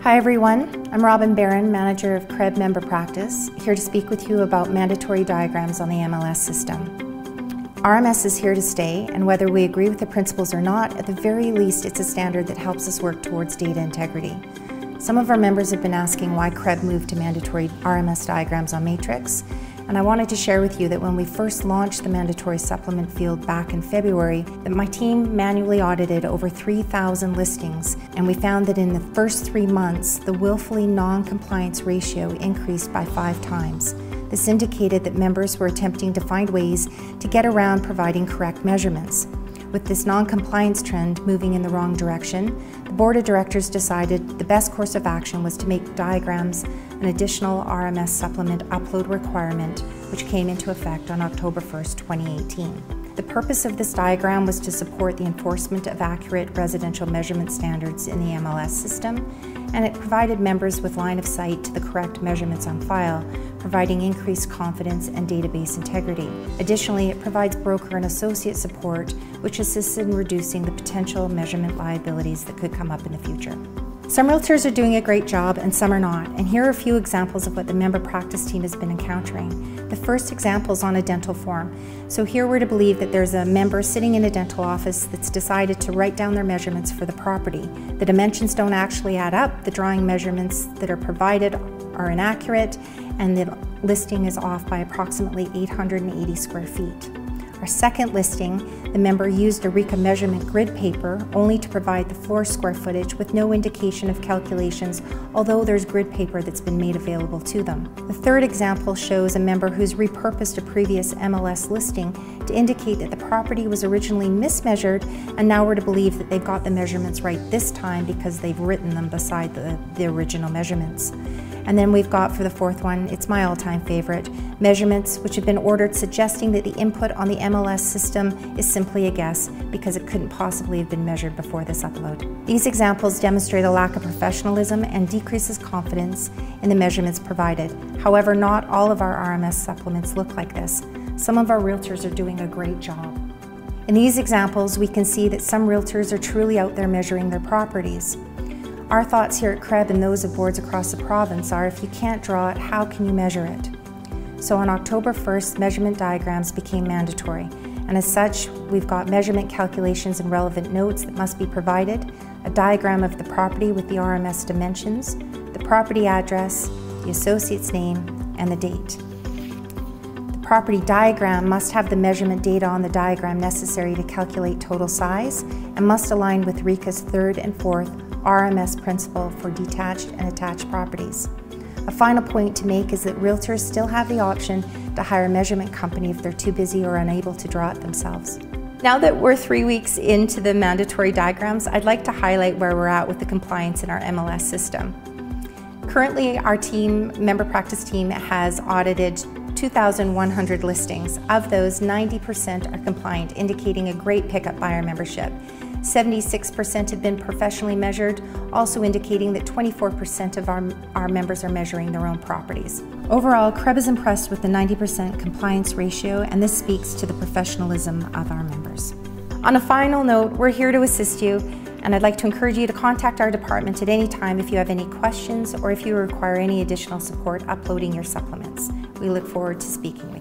Hi everyone, I'm Robyn Baran, Manager of CREB Member Practice, here to speak with you about mandatory diagrams on the MLS system. RMS is here to stay, and whether we agree with the principles or not, at the very least it's a standard that helps us work towards data integrity. Some of our members have been asking why CREB moved to mandatory RMS diagrams on Matrix, and I wanted to share with you that when we first launched the mandatory supplement field back in February, that my team manually audited over 3,000 listings, and we found that in the first 3 months, the willfully non-compliance ratio increased by 5 times. This indicated that members were attempting to find ways to get around providing correct measurements. With this non-compliance trend moving in the wrong direction, the Board of Directors decided the best course of action was to make diagrams an additional RMS supplement upload requirement, which came into effect on October 1st, 2018. The purpose of this diagram was to support the enforcement of accurate residential measurement standards in the MLS system, and it provided members with line of sight to the correct measurements on file, providing increased confidence and database integrity. Additionally, it provides broker and associate support, which assists in reducing the potential measurement liabilities that could come up in the future. Some realtors are doing a great job and some are not, and here are a few examples of what the member practice team has been encountering. The first example is on a dental form. So here we're to believe that there's a member sitting in a dental office that's decided to write down their measurements for the property. The dimensions don't actually add up, the drawing measurements that are provided are inaccurate, and the listing is off by approximately 880 square feet. Our second listing, the member used a RECA measurement grid paper only to provide the floor square footage with no indication of calculations, although there's grid paper that's been made available to them. The third example shows a member who's repurposed a previous MLS listing to indicate that the property was originally mismeasured, and now we're to believe that they've got the measurements right this time because they've written them beside the original measurements. And then we've got, for the fourth one, it's my all-time favorite, measurements which have been ordered suggesting that the input on the MLS system is simply a guess because it couldn't possibly have been measured before this upload. These examples demonstrate a lack of professionalism and decreases confidence in the measurements provided. However, not all of our RMS supplements look like this. Some of our realtors are doing a great job. In these examples, we can see that some realtors are truly out there measuring their properties. Our thoughts here at CREB and those of boards across the province are, if you can't draw it, how can you measure it? So on October 1st, measurement diagrams became mandatory, and as such, we've got measurement calculations and relevant notes that must be provided, a diagram of the property with the RMS dimensions, the property address, the associate's name, and the date. The property diagram must have the measurement data on the diagram necessary to calculate total size and must align with RECA's third and fourth RMS principle for detached and attached properties. A final point to make is that realtors still have the option to hire a measurement company if they're too busy or unable to draw it themselves. Now that we're 3 weeks into the mandatory diagrams, I'd like to highlight where we're at with the compliance in our MLS system. Currently, our member practice team has audited 2,100 listings. Of those, 90% are compliant, indicating a great pickup by our membership. 76% have been professionally measured, also indicating that 24% of our members are measuring their own properties. Overall, CREB is impressed with the 90% compliance ratio, and this speaks to the professionalism of our members. On a final note, we're here to assist you, and I'd like to encourage you to contact our department at any time if you have any questions or if you require any additional support uploading your supplements. We look forward to speaking with you.